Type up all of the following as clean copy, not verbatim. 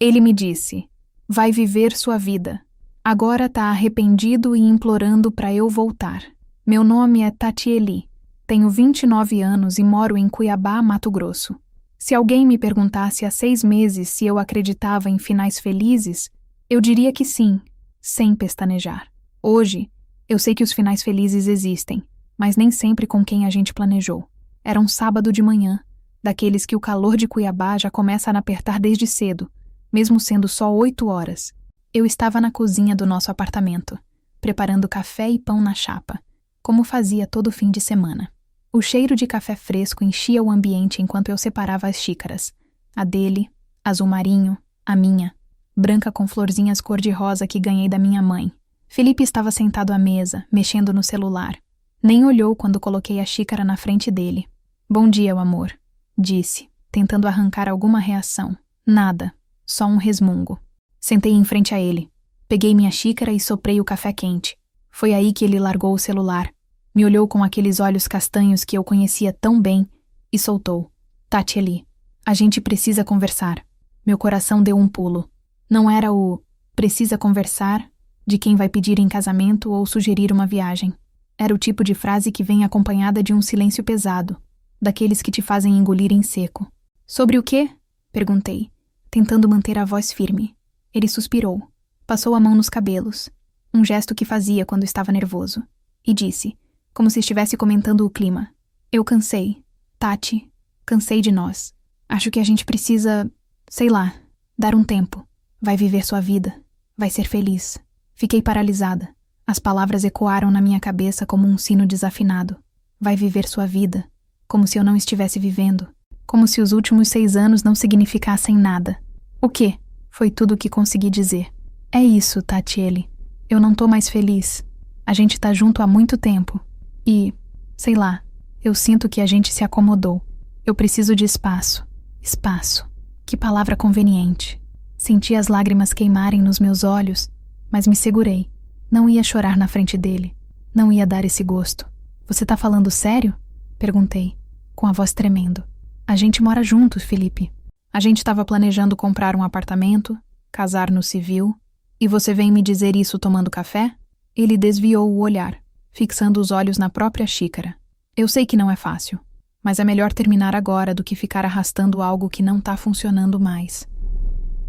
Ele me disse: vai viver sua vida. Agora tá arrependido e implorando para eu voltar. Meu nome é Tatieli. Tenho 29 anos e moro em Cuiabá, Mato Grosso. Se alguém me perguntasse há 6 meses se eu acreditava em finais felizes, eu diria que sim, sem pestanejar. Hoje, eu sei que os finais felizes existem, mas nem sempre com quem a gente planejou. Era um sábado de manhã, daqueles que o calor de Cuiabá já começa a apertar desde cedo, mesmo sendo só 8 horas. Eu estava na cozinha do nosso apartamento, preparando café e pão na chapa, como fazia todo fim de semana. O cheiro de café fresco enchia o ambiente enquanto eu separava as xícaras. A dele, azul marinho, a minha, branca com florzinhas cor-de-rosa que ganhei da minha mãe. Felipe estava sentado à mesa, mexendo no celular. Nem olhou quando coloquei a xícara na frente dele. Bom dia, amor, disse, tentando arrancar alguma reação. Nada, só um resmungo. Sentei em frente a ele. Peguei minha xícara e soprei o café quente. Foi aí que ele largou o celular. Me olhou com aqueles olhos castanhos que eu conhecia tão bem e soltou. Tatieli, a gente precisa conversar. Meu coração deu um pulo. Não era o precisa conversar de quem vai pedir em casamento ou sugerir uma viagem. Era o tipo de frase que vem acompanhada de um silêncio pesado, daqueles que te fazem engolir em seco. Sobre o quê? Perguntei, tentando manter a voz firme. Ele suspirou, passou a mão nos cabelos, um gesto que fazia quando estava nervoso, e disse, como se estivesse comentando o clima. Eu cansei. Tati, cansei de nós. Acho que a gente precisa, sei lá, dar um tempo. Vai viver sua vida. Vai ser feliz. Fiquei paralisada. As palavras ecoaram na minha cabeça como um sino desafinado. Vai viver sua vida. Como se eu não estivesse vivendo. Como se os últimos 6 anos não significassem nada. O quê? Foi tudo o que consegui dizer. É isso, Tatieli. Eu não tô mais feliz. A gente tá junto há muito tempo. E, sei lá, eu sinto que a gente se acomodou. Eu preciso de espaço. Espaço. Que palavra conveniente. Senti as lágrimas queimarem nos meus olhos, mas me segurei. Não ia chorar na frente dele. Não ia dar esse gosto. Você tá falando sério? Perguntei, com a voz tremendo. A gente mora juntos, Felipe. A gente estava planejando comprar um apartamento, casar no civil, e você vem me dizer isso tomando café? Ele desviou o olhar, fixando os olhos na própria xícara. Eu sei que não é fácil, mas é melhor terminar agora do que ficar arrastando algo que não tá funcionando mais.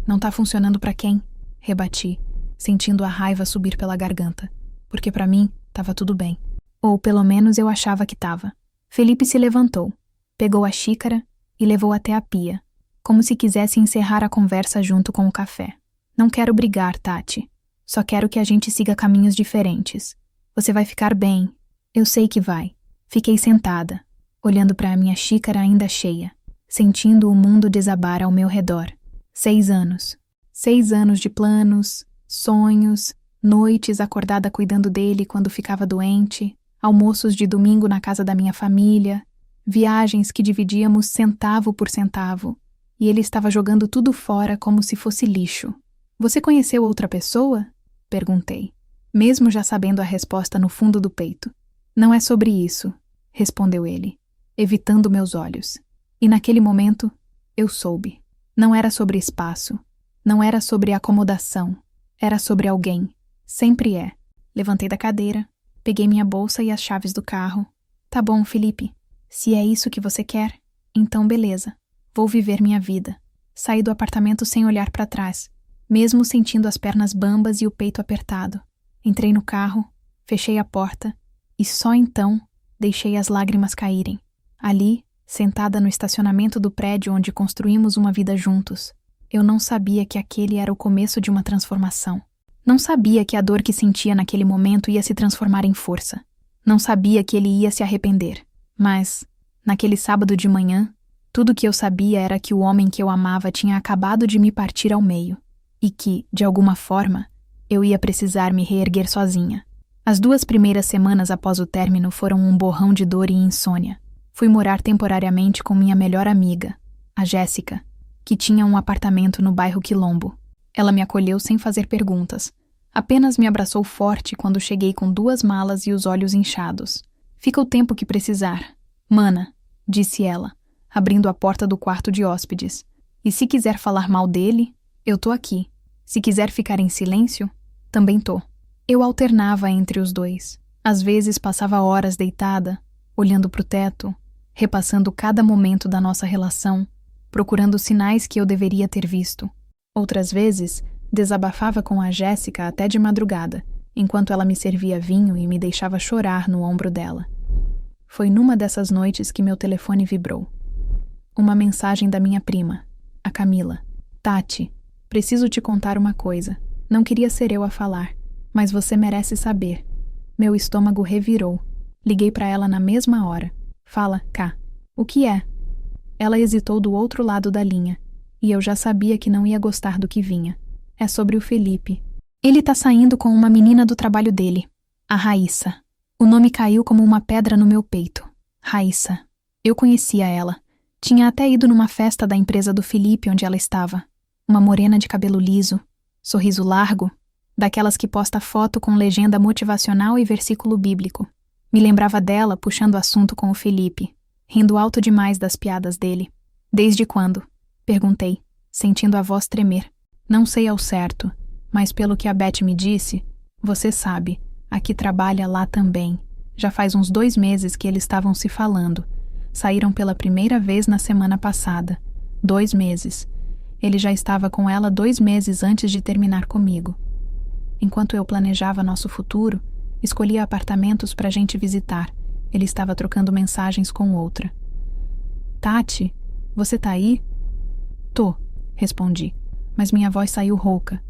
Não tá funcionando pra quem? Rebati, sentindo a raiva subir pela garganta, porque pra mim tava tudo bem. Ou pelo menos eu achava que tava. Felipe se levantou, pegou a xícara e levou até a pia, como se quisesse encerrar a conversa junto com o café. Não quero brigar, Tati. Só quero que a gente siga caminhos diferentes. Você vai ficar bem. Eu sei que vai. Fiquei sentada, olhando para a minha xícara ainda cheia, sentindo o mundo desabar ao meu redor. 6 anos. 6 anos de planos, sonhos, noites acordada cuidando dele quando ficava doente, almoços de domingo na casa da minha família, viagens que dividíamos centavo por centavo, e ele estava jogando tudo fora como se fosse lixo. Você conheceu outra pessoa? Perguntei, mesmo já sabendo a resposta no fundo do peito. Não é sobre isso, respondeu ele, evitando meus olhos. E naquele momento, eu soube. Não era sobre espaço, não era sobre acomodação, era sobre alguém. Sempre é. Levantei da cadeira, peguei minha bolsa e as chaves do carro. Tá bom, Felipe. Se é isso que você quer, então beleza. Vou viver minha vida. Saí do apartamento sem olhar para trás, mesmo sentindo as pernas bambas e o peito apertado. Entrei no carro, fechei a porta e só então deixei as lágrimas caírem. Ali, sentada no estacionamento do prédio onde construímos uma vida juntos, eu não sabia que aquele era o começo de uma transformação. Não sabia que a dor que sentia naquele momento ia se transformar em força. Não sabia que ele ia se arrepender. Mas, naquele sábado de manhã, tudo que eu sabia era que o homem que eu amava tinha acabado de me partir ao meio e que, de alguma forma, eu ia precisar me reerguer sozinha. As 2 primeiras semanas após o término foram um borrão de dor e insônia. Fui morar temporariamente com minha melhor amiga, a Jéssica, que tinha um apartamento no bairro Quilombo. Ela me acolheu sem fazer perguntas. Apenas me abraçou forte quando cheguei com 2 malas e os olhos inchados. Fica o tempo que precisar. Mana, disse ela, abrindo a porta do quarto de hóspedes. E se quiser falar mal dele, Eu tô aqui. Se quiser ficar em silêncio, também tô. Eu alternava entre os dois. Às vezes passava horas deitada, olhando pro teto, repassando cada momento da nossa relação, procurando sinais que eu deveria ter visto. Outras vezes, desabafava com a Jéssica até de madrugada, enquanto ela me servia vinho e me deixava chorar no ombro dela. Foi numa dessas noites que meu telefone vibrou. Uma mensagem da minha prima, a Camila. Tati, preciso te contar uma coisa. Não queria ser eu a falar, mas você merece saber. Meu estômago revirou. Liguei para ela na mesma hora. Fala, Cá. O que é? Ela hesitou do outro lado da linha, e eu já sabia que não ia gostar do que vinha. É sobre o Felipe. Ele tá saindo com uma menina do trabalho dele, a Raíssa. O nome caiu como uma pedra no meu peito. Raíssa. Eu conhecia ela. Tinha até ido numa festa da empresa do Felipe onde ela estava. Uma morena de cabelo liso, sorriso largo, daquelas que posta foto com legenda motivacional e versículo bíblico. Me lembrava dela puxando assunto com o Felipe, rindo alto demais das piadas dele. Desde quando? Perguntei, sentindo a voz tremer. Não sei ao certo, mas pelo que a Beth me disse, você sabe, aqui trabalha lá também. Já faz uns 2 meses que eles estavam se falando. Saíram pela primeira vez na semana passada. 2 meses. Ele já estava com ela 2 meses antes de terminar comigo. Enquanto eu planejava nosso futuro, escolhia apartamentos pra gente visitar. Ele estava trocando mensagens com outra. Tati, você tá aí? Tô, respondi, mas minha voz saiu rouca.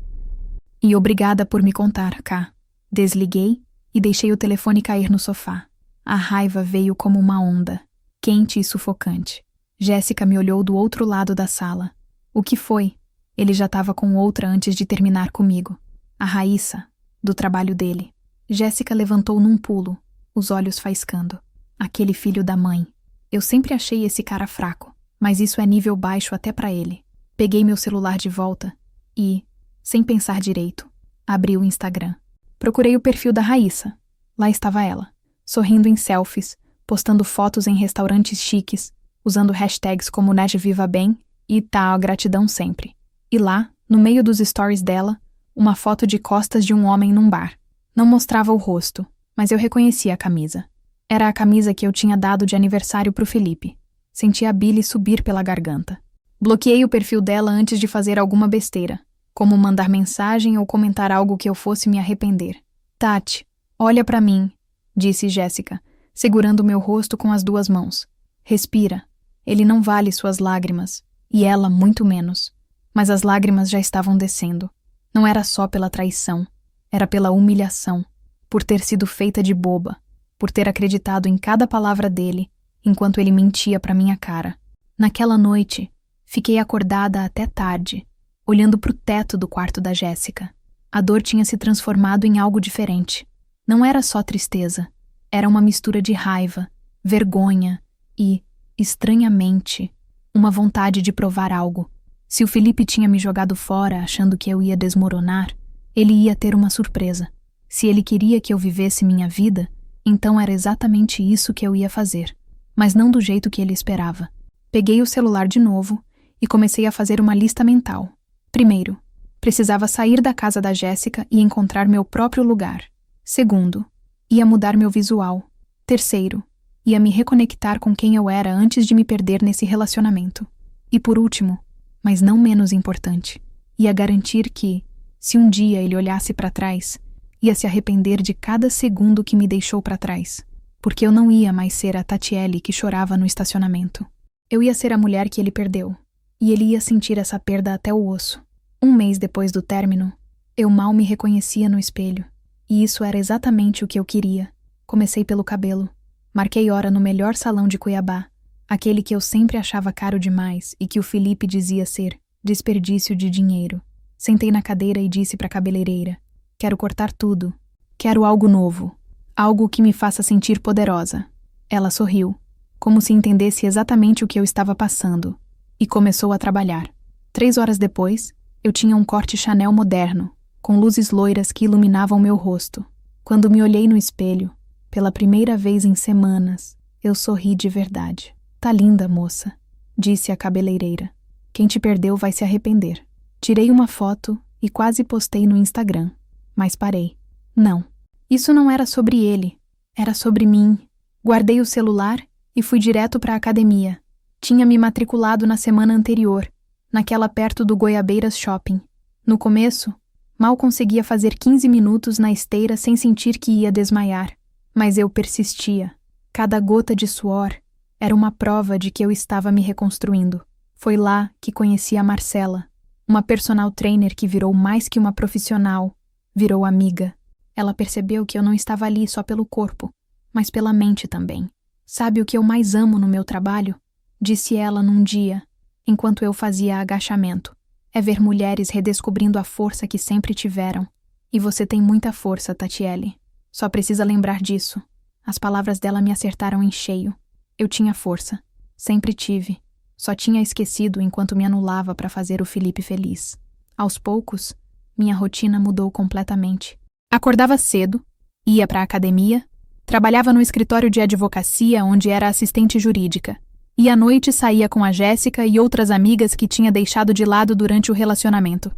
E obrigada por me contar, Cá. Desliguei e deixei o telefone cair no sofá. A raiva veio como uma onda, quente e sufocante. Jéssica me olhou do outro lado da sala. O que foi? Ele já estava com outra antes de terminar comigo. A Raíssa, do trabalho dele. Jéssica levantou num pulo, os olhos faiscando. Aquele filho da mãe. Eu sempre achei esse cara fraco, mas isso é nível baixo até pra ele. Peguei meu celular de volta e, sem pensar direito, abri o Instagram. Procurei o perfil da Raíssa. Lá estava ela, sorrindo em selfies, postando fotos em restaurantes chiques, usando hashtags como #VivaBem e gratidão sempre. E lá, no meio dos stories dela, uma foto de costas de um homem num bar. Não mostrava o rosto, mas eu reconhecia a camisa. Era a camisa que eu tinha dado de aniversário pro Felipe. Senti a bile subir pela garganta. Bloqueei o perfil dela antes de fazer alguma besteira, como mandar mensagem ou comentar algo que eu fosse me arrepender. Tati, olha pra mim, disse Jéssica, segurando meu rosto com as 2 mãos. Respira. Ele não vale suas lágrimas, e ela muito menos. Mas as lágrimas já estavam descendo. Não era só pela traição, era pela humilhação, por ter sido feita de boba, por ter acreditado em cada palavra dele, enquanto ele mentia pra minha cara. Naquela noite, fiquei acordada até tarde, olhando pro teto do quarto da Jéssica. A dor tinha se transformado em algo diferente. Não era só tristeza, era uma mistura de raiva, vergonha e, estranhamente, uma vontade de provar algo. Se o Felipe tinha me jogado fora achando que eu ia desmoronar, ele ia ter uma surpresa. Se ele queria que eu vivesse minha vida, então era exatamente isso que eu ia fazer, mas não do jeito que ele esperava. Peguei o celular de novo e comecei a fazer uma lista mental. Primeiro, precisava sair da casa da Jéssica e encontrar meu próprio lugar. Segundo, ia mudar meu visual. Terceiro, ia me reconectar com quem eu era antes de me perder nesse relacionamento. E por último, mas não menos importante, ia garantir que, se um dia ele olhasse para trás, ia se arrepender de cada segundo que me deixou para trás, porque eu não ia mais ser a Tatiele que chorava no estacionamento. Eu ia ser a mulher que ele perdeu, e ele ia sentir essa perda até o osso. 1 mês depois do término, eu mal me reconhecia no espelho, e isso era exatamente o que eu queria. Comecei pelo cabelo. Marquei hora no melhor salão de Cuiabá, aquele que eu sempre achava caro demais e que o Felipe dizia ser desperdício de dinheiro. Sentei na cadeira e disse para a cabeleireira: quero cortar tudo. Quero algo novo. Algo que me faça sentir poderosa. Ela sorriu, como se entendesse exatamente o que eu estava passando, e começou a trabalhar. 3 horas depois, eu tinha um corte Chanel moderno, com luzes loiras que iluminavam meu rosto. Quando me olhei no espelho, pela primeira vez em semanas, eu sorri de verdade. Tá linda, moça, disse a cabeleireira. Quem te perdeu vai se arrepender. Tirei uma foto e quase postei no Instagram, mas parei. Não, isso não era sobre ele, era sobre mim. Guardei o celular e fui direto para a academia. Tinha me matriculado na semana anterior, naquela perto do Goiabeiras Shopping. No começo, mal conseguia fazer 15 minutos na esteira sem sentir que ia desmaiar, mas eu persistia. Cada gota de suor era uma prova de que eu estava me reconstruindo. Foi lá que conheci a Marcela, uma personal trainer que virou mais que uma profissional, virou amiga. Ela percebeu que eu não estava ali só pelo corpo, mas pela mente também. Sabe o que eu mais amo no meu trabalho? Disse ela num dia, enquanto eu fazia agachamento. É ver mulheres redescobrindo a força que sempre tiveram. E você tem muita força, Tatiele. Só precisa lembrar disso. As palavras dela me acertaram em cheio. Eu tinha força. Sempre tive. Só tinha esquecido enquanto me anulava para fazer o Felipe feliz. Aos poucos, minha rotina mudou completamente. Acordava cedo, ia para a academia, trabalhava no escritório de advocacia onde era assistente jurídica. E à noite saía com a Jéssica e outras amigas que tinha deixado de lado durante o relacionamento.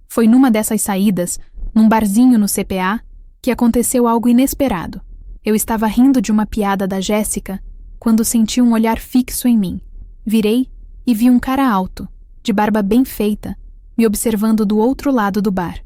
Foi numa dessas saídas, num barzinho no CPA, que aconteceu algo inesperado. Eu estava rindo de uma piada da Jéssica quando senti um olhar fixo em mim. Virei e vi um cara alto, de barba bem feita, me observando do outro lado do bar.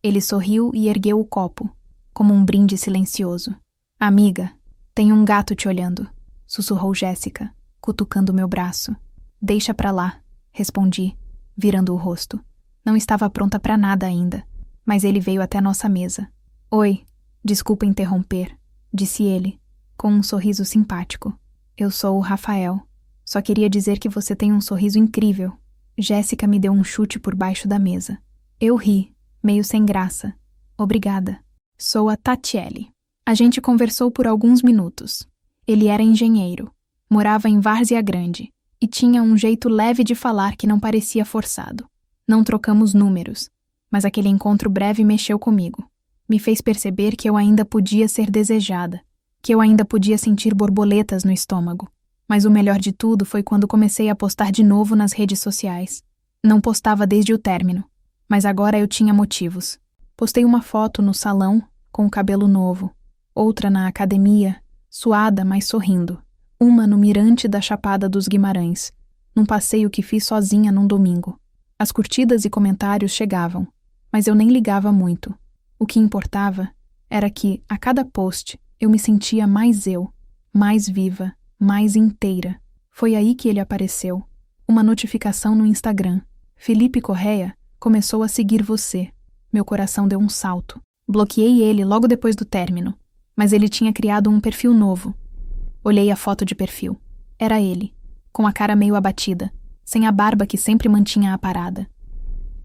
Ele sorriu e ergueu o copo, como um brinde silencioso. Amiga, tem um gato te olhando, sussurrou Jéssica, cutucando meu braço. Deixa pra lá, respondi, virando o rosto. Não estava pronta pra nada ainda, mas ele veio até nossa mesa. Oi, desculpa interromper, disse ele, com um sorriso simpático. Eu sou o Rafael. Só queria dizer que você tem um sorriso incrível. Jéssica me deu um chute por baixo da mesa. Eu ri, meio sem graça. Obrigada. Sou a Tatiele. A gente conversou por alguns minutos. Ele era engenheiro, morava em Várzea Grande e tinha um jeito leve de falar que não parecia forçado. Não trocamos números, mas aquele encontro breve mexeu comigo. Me fez perceber que eu ainda podia ser desejada, que eu ainda podia sentir borboletas no estômago. Mas o melhor de tudo foi quando comecei a postar de novo nas redes sociais. Não postava desde o término, mas agora eu tinha motivos. Postei uma foto no salão, com o cabelo novo, outra na academia, suada, mas sorrindo. Uma no mirante da Chapada dos Guimarães, num passeio que fiz sozinha num domingo. As curtidas e comentários chegavam, mas eu nem ligava muito. O que importava era que, a cada post, eu me sentia mais eu, mais viva, mais inteira. Foi aí que ele apareceu. Uma notificação no Instagram. Felipe Correia começou a seguir você. Meu coração deu um salto. Bloqueei ele logo depois do término, mas ele tinha criado um perfil novo. Olhei a foto de perfil. Era ele, com a cara meio abatida, sem a barba que sempre mantinha aparada.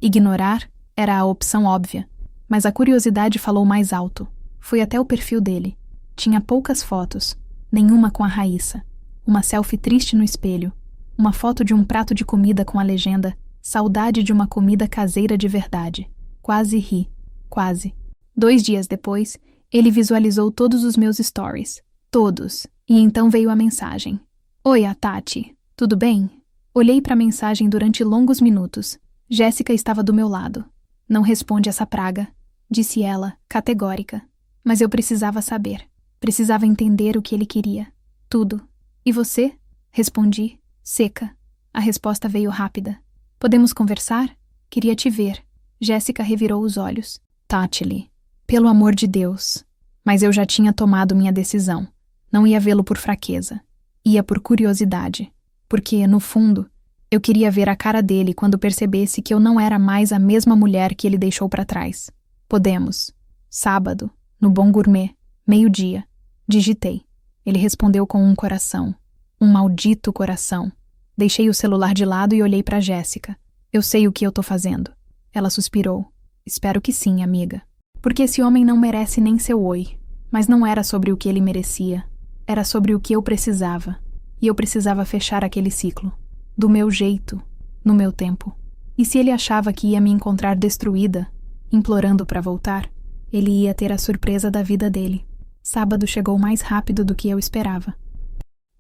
Ignorar era a opção óbvia, mas a curiosidade falou mais alto. Fui até o perfil dele. Tinha poucas fotos, nenhuma com a Raíssa. Uma selfie triste no espelho, uma foto de um prato de comida com a legenda "Saudade de uma comida caseira de verdade". Quase ri, quase. 2 dias depois, ele visualizou todos os meus stories. Todos. E então veio a mensagem. Oi, a Tati. Tudo bem? Olhei para a mensagem durante longos minutos. Jéssica estava do meu lado. Não responde essa praga, disse ela, categórica. Mas eu precisava saber. Precisava entender o que ele queria. Tudo. E você? Respondi, seca. A resposta veio rápida. Podemos conversar? Queria te ver. Jéssica revirou os olhos. Tatiele, pelo amor de Deus. Mas eu já tinha tomado minha decisão. Não ia vê-lo por fraqueza. Ia por curiosidade. Porque, no fundo, eu queria ver a cara dele quando percebesse que eu não era mais a mesma mulher que ele deixou para trás. Podemos. Sábado, no Bom Gourmet, 12h. Digitei. Ele respondeu com um coração. Um maldito coração. Deixei o celular de lado e olhei para Jéssica. Eu sei o que eu tô fazendo. Ela suspirou. Espero que sim, amiga. Porque esse homem não merece nem seu oi. Mas não era sobre o que ele merecia. Era sobre o que eu precisava. E eu precisava fechar aquele ciclo. Do meu jeito. No meu tempo. E se ele achava que ia me encontrar destruída, implorando para voltar, ele ia ter a surpresa da vida dele. Sábado chegou mais rápido do que eu esperava.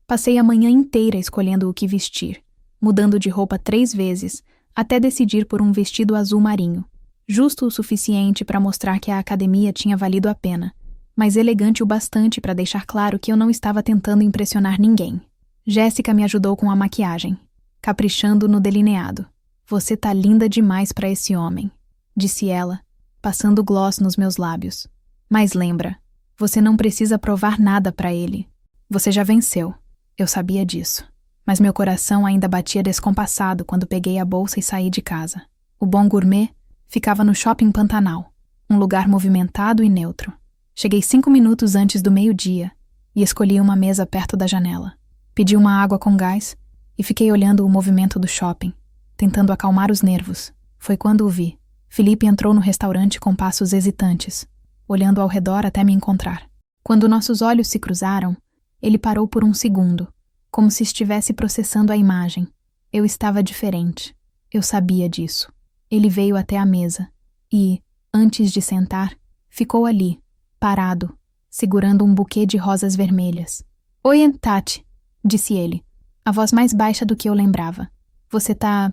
Passei a manhã inteira escolhendo o que vestir, mudando de roupa 3 vezes, até decidir por um vestido azul marinho. Justo o suficiente para mostrar que a academia tinha valido a pena, mas elegante o bastante para deixar claro que eu não estava tentando impressionar ninguém. Jéssica me ajudou com a maquiagem, caprichando no delineado. Você tá linda demais para esse homem, disse ela, passando gloss nos meus lábios. Mas lembra, você não precisa provar nada para ele. Você já venceu. Eu sabia disso. Mas meu coração ainda batia descompassado quando peguei a bolsa e saí de casa. O Bom Gourmet ficava no Shopping Pantanal, um lugar movimentado e neutro. Cheguei 5 minutos antes do meio-dia e escolhi uma mesa perto da janela. Pedi uma água com gás e fiquei olhando o movimento do shopping, tentando acalmar os nervos. Foi quando o vi. Felipe entrou no restaurante com passos hesitantes, olhando ao redor até me encontrar. Quando nossos olhos se cruzaram, ele parou por um segundo, como se estivesse processando a imagem. Eu estava diferente. Eu sabia disso. Ele veio até a mesa e, antes de sentar, ficou ali, parado, segurando um buquê de rosas vermelhas. Oi, Tati, disse ele, a voz mais baixa do que eu lembrava. Você tá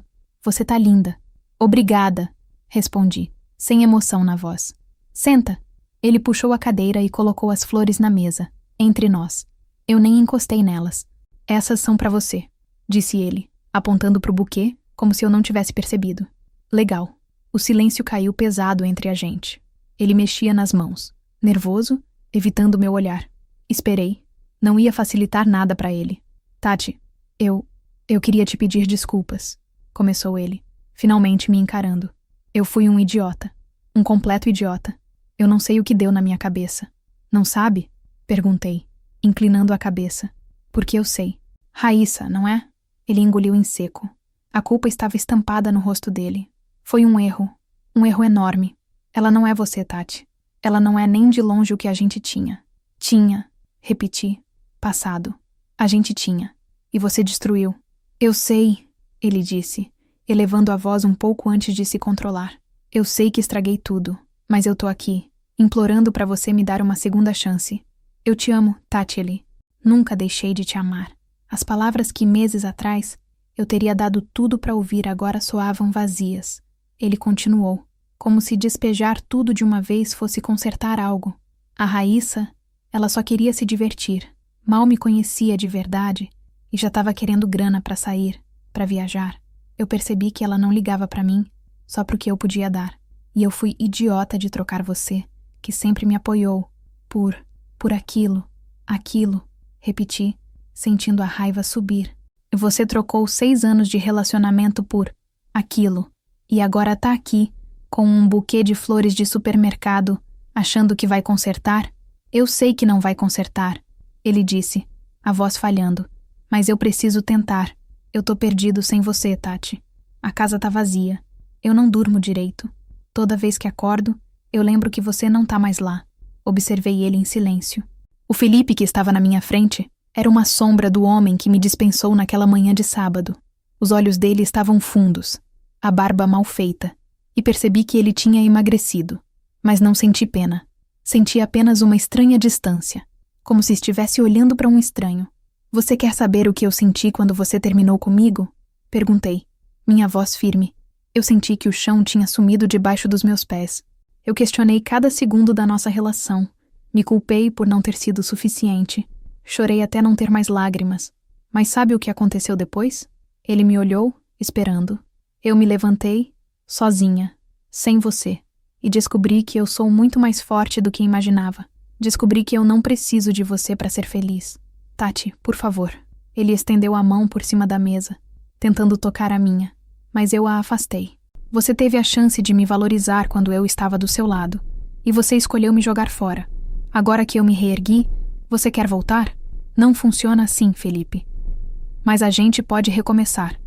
linda. Obrigada, respondi, sem emoção na voz. Senta. Ele puxou a cadeira e colocou as flores na mesa, entre nós. Eu nem encostei nelas. Essas são para você, disse ele, apontando para o buquê, como se eu não tivesse percebido. Legal. O silêncio caiu pesado entre a gente. Ele mexia nas mãos, nervoso, evitando meu olhar. Esperei. Não ia facilitar nada para ele. Tati, eu queria te pedir desculpas, começou ele, finalmente me encarando. Eu fui um idiota. Um completo idiota. Eu não sei o que deu na minha cabeça. Não sabe? Perguntei, inclinando a cabeça. Porque eu sei. Raíssa, não é? Ele engoliu em seco. A culpa estava estampada no rosto dele. Foi um erro enorme. Ela não é você, Tati. Ela não é nem de longe o que a gente tinha. Tinha, repeti, passado. A gente tinha. E você destruiu. Eu sei, ele disse, elevando a voz um pouco antes de se controlar. Eu sei que estraguei tudo, mas eu tô aqui, implorando pra você me dar uma segunda chance. Eu te amo, Tati. Nunca deixei de te amar. As palavras que meses atrás eu teria dado tudo pra ouvir agora soavam vazias. Ele continuou, como se despejar tudo de uma vez fosse consertar algo. A Raíssa, ela só queria se divertir. Mal me conhecia de verdade e já estava querendo grana pra sair, pra viajar. Eu percebi que ela não ligava pra mim, só pro que eu podia dar. E eu fui idiota de trocar você, que sempre me apoiou, por aquilo, repeti, sentindo a raiva subir. Você trocou 6 anos de relacionamento por aquilo, e agora tá aqui, com um buquê de flores de supermercado, achando que vai consertar? Eu sei que não vai consertar, ele disse, a voz falhando. Mas eu preciso tentar. Eu tô perdido sem você, Tati. A casa tá vazia. Eu não durmo direito. Toda vez que acordo, eu lembro que você não tá mais lá. Observei ele em silêncio. O Felipe que estava na minha frente era uma sombra do homem que me dispensou naquela manhã de sábado. Os olhos dele estavam fundos, a barba mal feita, e percebi que ele tinha emagrecido. Mas não senti pena. Senti apenas uma estranha distância, como se estivesse olhando para um estranho. Você quer saber o que eu senti quando você terminou comigo? Perguntei, minha voz firme. Eu senti que o chão tinha sumido debaixo dos meus pés. Eu questionei cada segundo da nossa relação. Me culpei por não ter sido suficiente. Chorei até não ter mais lágrimas. Mas sabe o que aconteceu depois? Ele me olhou, esperando. Eu me levantei, sozinha, sem você, e descobri que eu sou muito mais forte do que imaginava. Descobri que eu não preciso de você para ser feliz. Tati, por favor. Ele estendeu a mão por cima da mesa, tentando tocar a minha, mas eu a afastei. Você teve a chance de me valorizar quando eu estava do seu lado, e você escolheu me jogar fora. Agora que eu me reergui, você quer voltar? Não funciona assim, Felipe. Mas a gente pode recomeçar,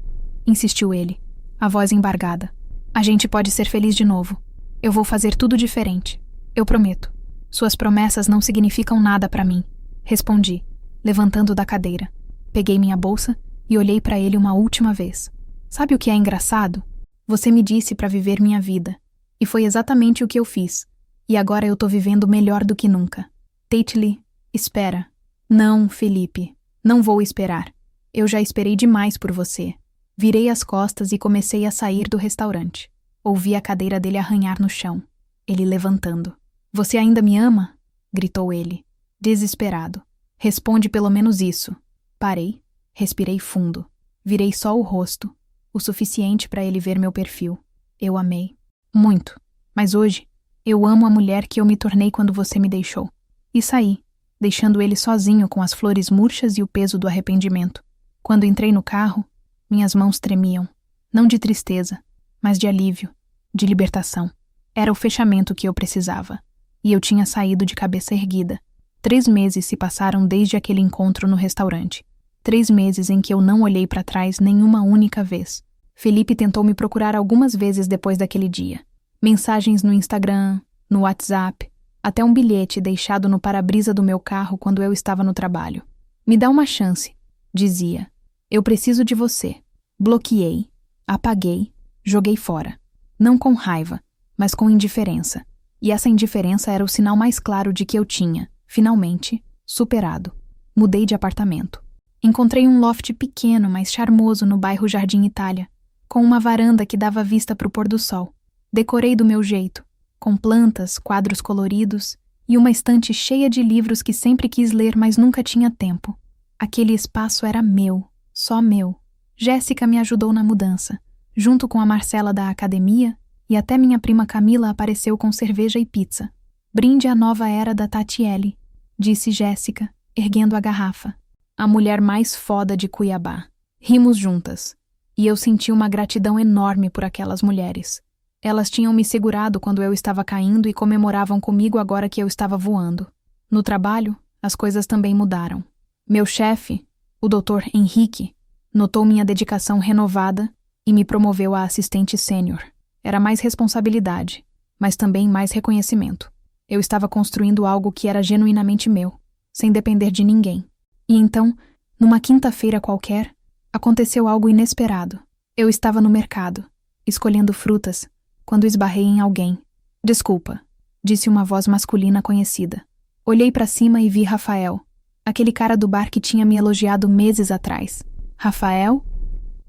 insistiu ele, a voz embargada. A gente pode ser feliz de novo. Eu vou fazer tudo diferente. Eu prometo. Suas promessas não significam nada para mim, respondi, levantando da cadeira. Peguei minha bolsa e olhei para ele uma última vez. Sabe o que é engraçado? Você me disse para viver minha vida, e foi exatamente o que eu fiz. E agora eu tô vivendo melhor do que nunca. Tate, espera. Não, Felipe, não vou esperar. Eu já esperei demais por você. Virei as costas e comecei a sair do restaurante. Ouvi a cadeira dele arranhar no chão. Ele levantando. Você ainda me ama? Gritou ele, desesperado. Responde pelo menos isso. Parei, respirei fundo. Virei só o rosto, o suficiente para ele ver meu perfil. Eu amei. Muito. Mas hoje, eu amo a mulher que eu me tornei quando você me deixou. E saí, deixando ele sozinho com as flores murchas e o peso do arrependimento. Quando entrei no carro, minhas mãos tremiam. Não de tristeza, mas de alívio, de libertação. Era o fechamento que eu precisava. E eu tinha saído de cabeça erguida. 3 meses se passaram desde aquele encontro no restaurante. 3 meses em que eu não olhei para trás nenhuma única vez. Felipe tentou me procurar algumas vezes depois daquele dia. Mensagens no Instagram, no WhatsApp, até um bilhete deixado no para-brisa do meu carro quando eu estava no trabalho. Me dá uma chance, dizia. Eu preciso de você. Bloqueei, apaguei, joguei fora. Não com raiva, mas com indiferença. E essa indiferença era o sinal mais claro de que eu tinha, finalmente, superado. Mudei de apartamento. Encontrei um loft pequeno, mas charmoso no bairro Jardim Itália, com uma varanda que dava vista para o pôr do sol. Decorei do meu jeito, com plantas, quadros coloridos e uma estante cheia de livros que sempre quis ler, mas nunca tinha tempo. Aquele espaço era meu, só meu. Jéssica me ajudou na mudança, junto com a Marcela da academia, e até minha prima Camila apareceu com cerveja e pizza. Brinde à nova era da Tatiele, disse Jéssica, erguendo a garrafa. A mulher mais foda de Cuiabá. Rimos juntas. E eu senti uma gratidão enorme por aquelas mulheres. Elas tinham me segurado quando eu estava caindo e comemoravam comigo agora que eu estava voando. No trabalho, as coisas também mudaram. Meu chefe, o Dr. Henrique, notou minha dedicação renovada e me promoveu a assistente sênior. Era mais responsabilidade, mas também mais reconhecimento. Eu estava construindo algo que era genuinamente meu, sem depender de ninguém. E então, numa quinta-feira qualquer, aconteceu algo inesperado. Eu estava no mercado, escolhendo frutas, quando esbarrei em alguém. Desculpa, disse uma voz masculina conhecida. Olhei para cima e vi Rafael, aquele cara do bar que tinha me elogiado meses atrás. Rafael?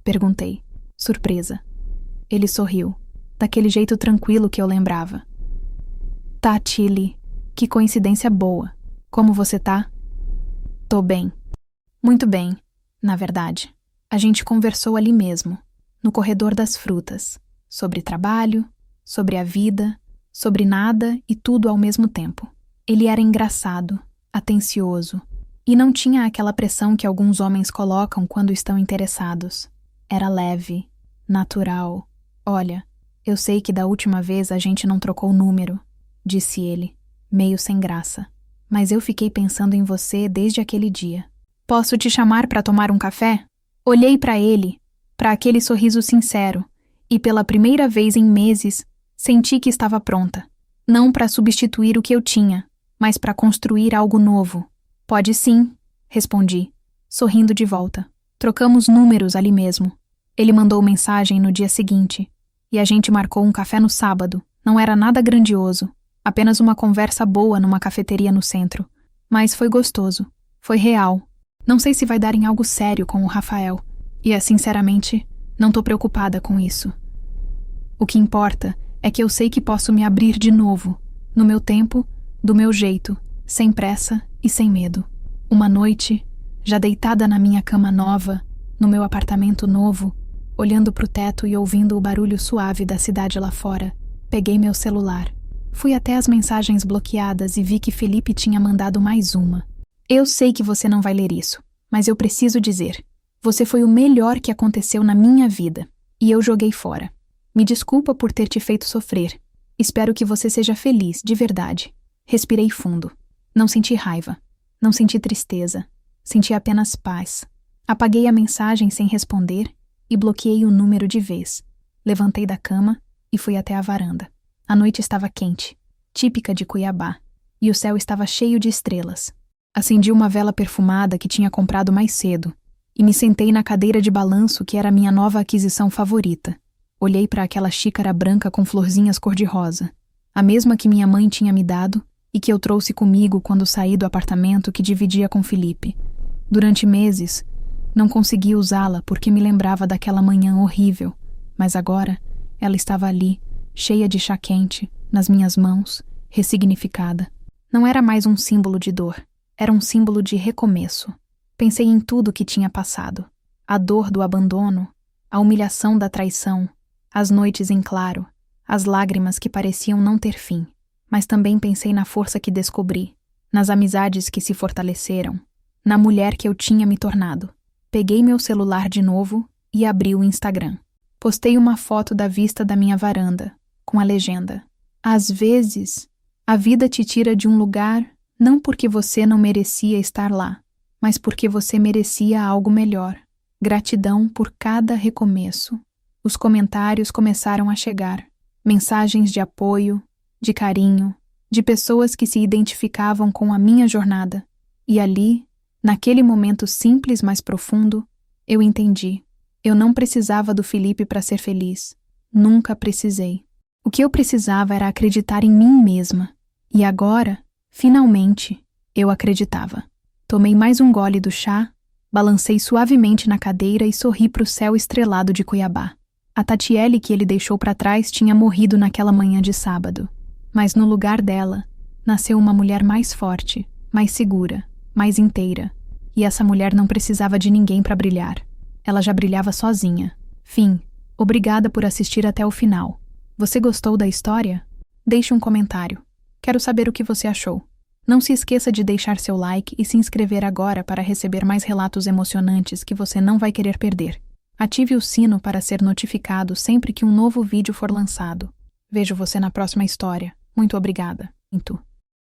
Perguntei, surpresa. Ele sorriu, daquele jeito tranquilo que eu lembrava. Tá, Tilly, que coincidência boa. Como você tá? Tô bem. Muito bem, na verdade. A gente conversou ali mesmo, no corredor das frutas, sobre trabalho, sobre a vida, sobre nada e tudo ao mesmo tempo. Ele era engraçado, atencioso, e não tinha aquela pressão que alguns homens colocam quando estão interessados. Era leve, natural. Olha, eu sei que da última vez a gente não trocou o número, disse ele, meio sem graça. Mas eu fiquei pensando em você desde aquele dia. Posso te chamar para tomar um café? Olhei para ele, para aquele sorriso sincero, e pela primeira vez em meses, senti que estava pronta. Não para substituir o que eu tinha, mas para construir algo novo. Pode sim, respondi, sorrindo de volta. Trocamos números ali mesmo. Ele mandou mensagem no dia seguinte, e a gente marcou um café no sábado. Não era nada grandioso, apenas uma conversa boa numa cafeteria no centro. Mas foi gostoso, foi real. Não sei se vai dar em algo sério com o Rafael, e sinceramente, não tô preocupada com isso. O que importa é que eu sei que posso me abrir de novo, no meu tempo, do meu jeito, sem pressa e sem medo. Uma noite, já deitada na minha cama nova, no meu apartamento novo, olhando pro teto e ouvindo o barulho suave da cidade lá fora, peguei meu celular. Fui até as mensagens bloqueadas e vi que Felipe tinha mandado mais uma. Eu sei que você não vai ler isso, mas eu preciso dizer. Você foi o melhor que aconteceu na minha vida, e eu joguei fora. Me desculpa por ter te feito sofrer. Espero que você seja feliz, de verdade. Respirei fundo. Não senti raiva. Não senti tristeza. Senti apenas paz. Apaguei a mensagem sem responder e bloqueei o número de vez. Levantei da cama e fui até a varanda. A noite estava quente, típica de Cuiabá, e o céu estava cheio de estrelas. Acendi uma vela perfumada que tinha comprado mais cedo e me sentei na cadeira de balanço que era a minha nova aquisição favorita. Olhei para aquela xícara branca com florzinhas cor-de-rosa, a mesma que minha mãe tinha me dado e que eu trouxe comigo quando saí do apartamento que dividia com Felipe. Durante meses, Não consegui usá-la porque me lembrava daquela manhã horrível, mas agora ela estava ali, cheia de chá quente, nas minhas mãos, ressignificada. Não era mais um símbolo de dor, era um símbolo de recomeço. Pensei em tudo o que tinha passado. A dor do abandono, a humilhação da traição, as noites em claro, as lágrimas que pareciam não ter fim. Mas também pensei na força que descobri, nas amizades que se fortaleceram, na mulher que eu tinha me tornado. Peguei meu celular de novo e abri o Instagram. Postei uma foto da vista da minha varanda, com a legenda: às vezes, a vida te tira de um lugar não porque você não merecia estar lá, mas porque você merecia algo melhor. Gratidão por cada recomeço. Os comentários começaram a chegar. Mensagens de apoio, de carinho, de pessoas que se identificavam com a minha jornada. E ali, naquele momento simples, mas profundo, eu entendi. Eu não precisava do Felipe para ser feliz. Nunca precisei. O que eu precisava era acreditar em mim mesma. E agora, finalmente, eu acreditava. Tomei mais um gole do chá, balancei suavemente na cadeira e sorri para o céu estrelado de Cuiabá. A Tatiele que ele deixou para trás tinha morrido naquela manhã de sábado. Mas no lugar dela, nasceu uma mulher mais forte, mais segura, mais inteira. E essa mulher não precisava de ninguém para brilhar. Ela já brilhava sozinha. Fim. Obrigada por assistir até o final. Você gostou da história? Deixe um comentário. Quero saber o que você achou. Não se esqueça de deixar seu like e se inscrever agora para receber mais relatos emocionantes que você não vai querer perder. Ative o sino para ser notificado sempre que um novo vídeo for lançado. Vejo você na próxima história. Muito obrigada.